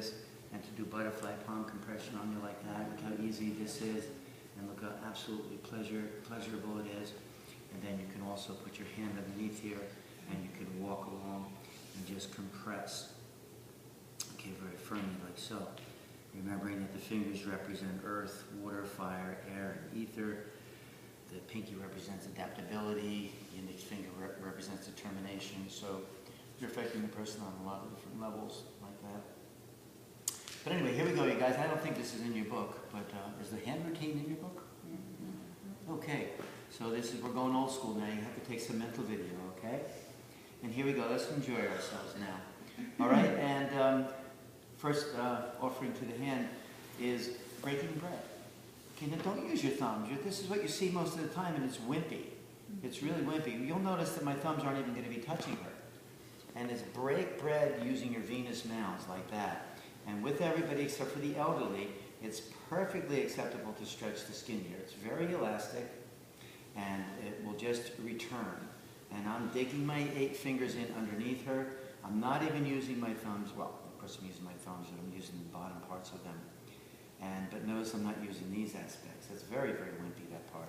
this and to do butterfly palm compression on you like that. Look how easy this is, and look how absolutely pleasurable it is. And then you can also put your hand underneath here, and you can walk along and just compress. Okay, very firmly like so. Remembering that the fingers represent earth, water, fire, air, and ether. The pinky represents adaptability. The index finger represents determination. So you're affecting the person on a lot of different levels like that. But anyway, here we go, you guys. I don't think this is in your book, but is the hand routine in your book? Okay, so we're going old school now. You have to take some mental video, okay? And here we go. Let's enjoy ourselves now. All right, and first offering to the hand is breaking bread. Okay, now don't use your thumbs. This is what you see most of the time, and it's wimpy. It's really wimpy. You'll notice that my thumbs aren't even going to be touching her. And it's break bread using your Venus mouths like that. And with everybody except for the elderly, it's perfectly acceptable to stretch the skin here. It's very elastic, and it will just return. And I'm digging my 8 fingers in underneath her. I'm not even using my thumbs. Well, of course I'm using my thumbs, but I'm using the bottom parts of them. But notice I'm not using these aspects. That's very, very wimpy, that part.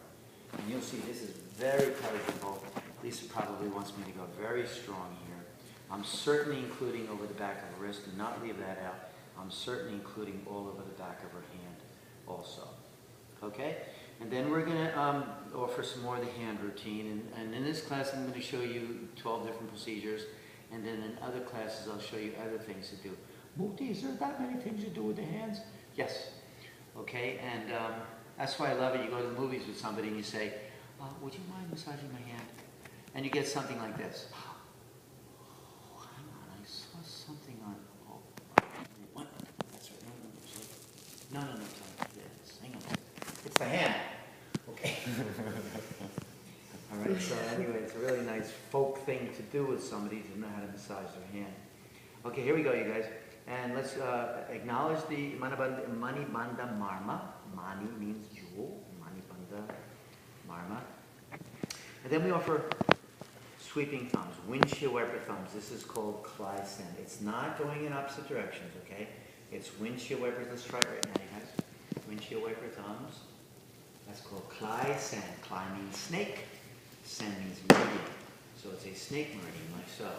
And you'll see this is very pleasurable. Lisa probably wants me to go very strong here. I'm certainly including over the back of her wrist. Do not leave that out. I'm certainly including all over the back of her hand also. Okay? And then we're going to offer some more of the hand routine. And in this class, I'm going to show you 12 different procedures. And then in other classes, I'll show you other things to do. Mukti, is there that many things to do with the hands? Yes. Okay? And that's why I love it. You go to the movies with somebody and you say, would you mind massaging my hand? And you get something like this. Oh, hang on, I saw something on... What? That's right. No, yes. Hang on. It's the hand. Okay. All right, so anyway, it's a really nice folk thing to do with somebody to know how to massage their hand. Okay, here we go, you guys. And let's acknowledge the Manibandha Marma. Mani means jewel. Manibandha Marma. And then we offer sweeping thumbs, windshield wiper thumbs. This is called Klai Sen. It's not going in opposite directions, okay? It's windshield wipers. Let's try it right now, you guys. Windshield wiper thumbs. That's called Klai Sen. Klai means snake. Sen means meridian. So it's a snake meridian, like so.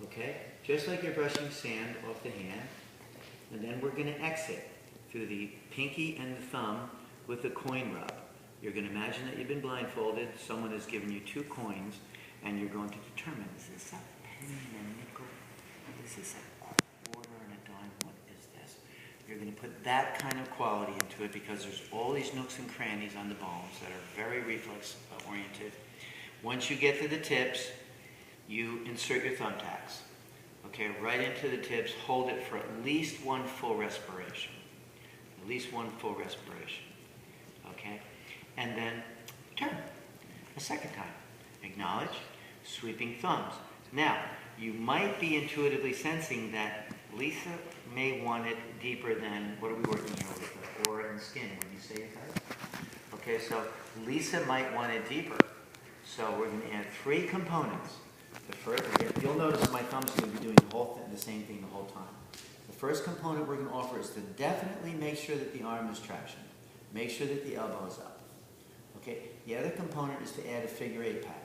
Okay? Just like you're brushing sand off the hand. And then we're going to exit through the pinky and the thumb with the coin rub. You're going to imagine that you've been blindfolded. Someone has given you 2 coins, and you're going to determine, is this a penny and a nickel? Is this a quarter and a dime? What is this? You're going to put that kind of quality into it because there's all these nooks and crannies on the bones that are very reflex oriented. Once you get to the tips, you insert your thumbtacks. Okay, right into the tips, hold it for at least 1 full respiration. At least 1 full respiration. Okay? And then turn a second time. Acknowledge, sweeping thumbs. Now, you might be intuitively sensing that Lisa may want it deeper than, what are we working here with, the aura and skin, when you say it, guys? Okay, so Lisa might want it deeper. So we're going to add 3 components. The first, you'll notice my thumbs are going to be doing the same thing the whole time. The first component we're going to offer is to definitely make sure that the arm is tractioned. Make sure that the elbow is up. Okay. The other component is to add a figure 8 pattern.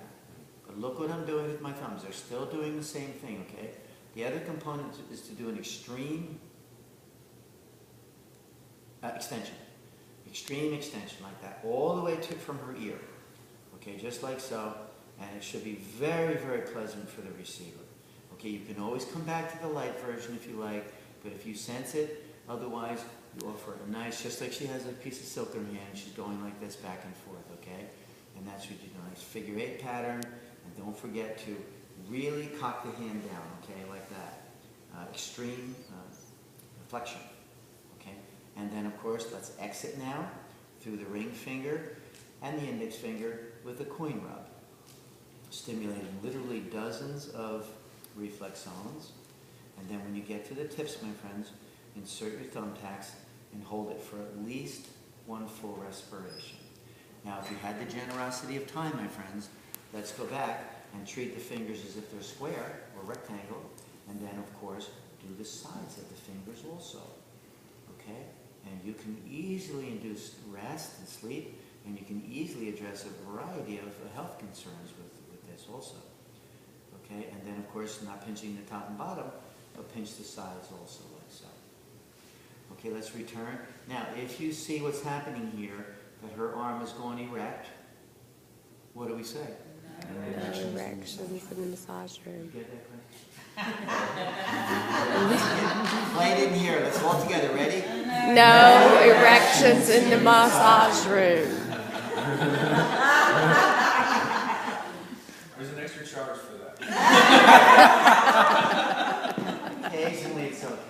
But look what I'm doing with my thumbs. They're still doing the same thing. Okay. The other component is to do an extreme extension. Extreme extension like that, all the way to from her ear. Okay, just like so. And it should be very, very pleasant for the receiver. Okay, you can always come back to the light version if you like, but if you sense it, otherwise you offer a nice, just like she has a piece of silk in her hand, she's going like this back and forth, okay? And that's what you do, nice figure 8 pattern, and don't forget to really cock the hand down, okay, like that. Extreme flexion, okay? And then of course, let's exit now through the ring finger and the index finger with a coin rub. Stimulating literally dozens of reflex zones. And then when you get to the tips, my friends, insert your thumbtacks and hold it for at least 1 full respiration. Now, if you had the generosity of time, my friends, let's go back and treat the fingers as if they're square or rectangle. And then, of course, do the sides of the fingers also, okay? And you can easily induce rest and sleep, and you can easily address a variety of health concerns with this also, okay? And then, of course, not pinching the top and bottom, but pinch the sides also, like so. Okay, let's return. Now, if you see what's happening here, that her arm is going erect, what do we say? No erections in the massage room. You get that, Chris? Play it in here. Let's all together. Ready? No erections in the massage room. There's an extra charge for that. Occasionally it's okay.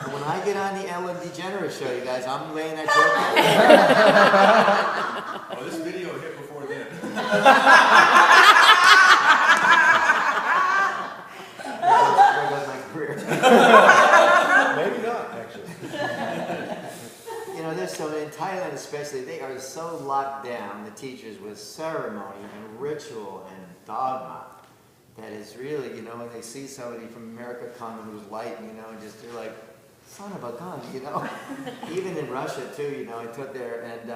When I get on the Ellen DeGeneres show, you guys, I'm laying that joke. Oh, this video hit before then. There goes my career. Maybe not, actually. You know, there's so in Thailand especially, they are so locked down, the teachers, with ceremony and ritual and dogma, that is really, you know, when they see somebody from America come who's light, you know, just they're like, son of a gun, you know. Even in Russia too, you know, I took there and,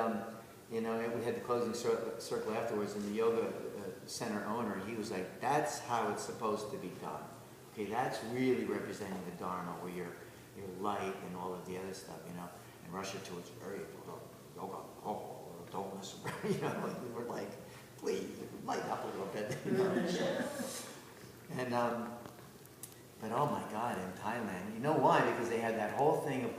you know, we had the closing circle afterwards, and the yoga center owner, he was like, that's how it's supposed to be done. Okay, that's really representing the Dharma, where you're light and all of the other stuff, you know. In Russia too, it's very yoga, don't mess around, you know. Like, we were like, please, lighten up a little bit, you know. And, but oh my God, in Thailand, you know why? Because they had that whole thing of,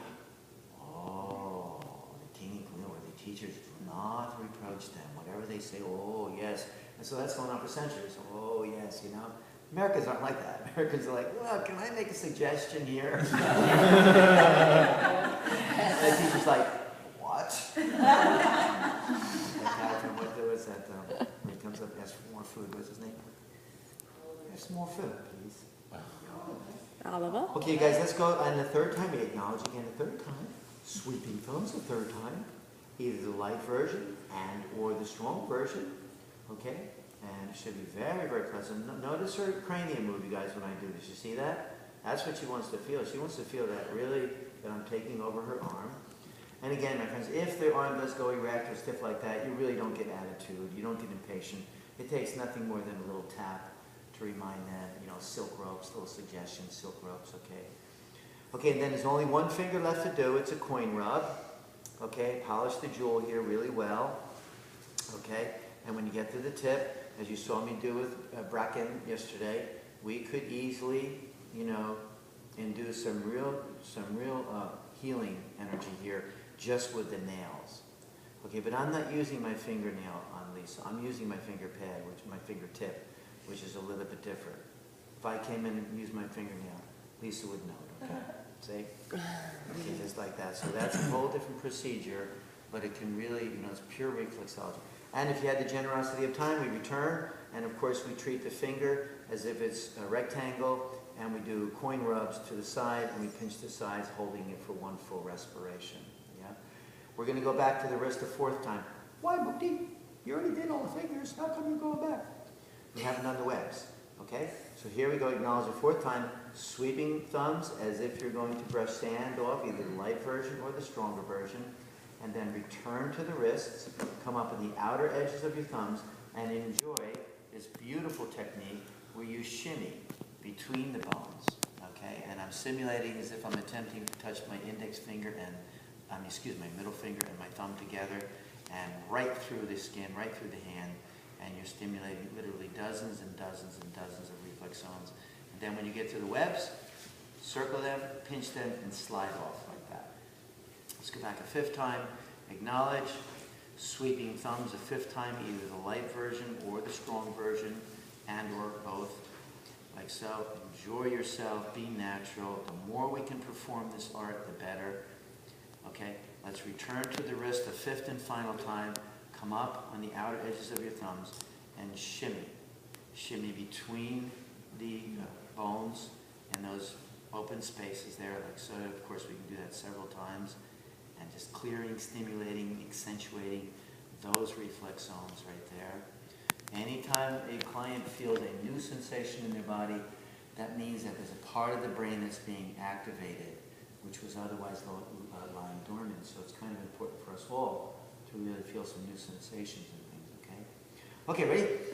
the king and queen, or the teachers, do not reproach them. Whatever they say, oh yes. And so that's going on for centuries. Oh yes, you know. Americans aren't like that. Americans are like, well, can I make a suggestion here? And the teacher's like, what? What was that? When he comes up and asks for more food, what's his name? Have some more food, please. Oliver? Okay, guys, let's go on the third time. We acknowledge again the third time. Sweeping thumbs the third time. Either the light version and or the strong version. Okay? And it should be very, very pleasant. Notice her cranium move, you guys, when I do this. You see that? That's what she wants to feel. She wants to feel that really, that I'm taking over her arm. And again, my friends, if the arm does go erect or stiff like that, you really don't get attitude. You don't get impatient. It takes nothing more than a little tap to remind them, you know, silk ropes, little suggestions, silk ropes, okay. Okay, and then there's only one finger left to do. It's a coin rub. Okay, polish the jewel here really well. Okay, and when you get to the tip, as you saw me do with Bracken yesterday, we could easily, you know, induce some real healing energy here just with the nails. Okay, but I'm not using my fingernail on Lisa. I'm using my finger pad, my fingertip, which is a little bit different. If I came in and used my fingernail, Lisa would know, okay? See? Okay, just like that. So that's a whole different procedure, but it can really, you know, it's pure reflexology. And if you had the generosity of time, we return, and of course we treat the finger as if it's a rectangle, and we do coin rubs to the side, and we pinch the sides, holding it for one full respiration. Yeah? We're going to go back to the wrist a fourth time. Why, Mukti? You already did all the fingers. How come you're going back? We haven't done the webs. Okay? So here we go. Acknowledge the fourth time. Sweeping thumbs as if you're going to brush sand off, either the light version or the stronger version. And then return to the wrists. Come up in the outer edges of your thumbs and enjoy this beautiful technique where you shimmy between the bones. Okay? And I'm simulating as if I'm attempting to touch my index finger and, my middle finger and my thumb together, and right through the skin, right through the hand, and you're stimulating literally dozens and dozens and dozens of reflex zones. And then when you get to the webs, circle them, pinch them, and slide off like that. Let's go back a fifth time. Acknowledge. Sweeping thumbs a fifth time, either the light version or the strong version, and or both. Like so. Enjoy yourself. Be natural. The more we can perform this art, the better. Okay? Let's return to the wrist a fifth and final time. Come up on the outer edges of your thumbs and shimmy. Shimmy between the bones and those open spaces there, like so. Of course, we can do that several times. and just clearing, stimulating, accentuating those reflex zones right there. Anytime a client feels a new sensation in their body, that means that there's a part of the brain that's being activated, which was otherwise lying dormant. So it's kind of important for us all to really feel some new sensations and things, okay? Okay, ready?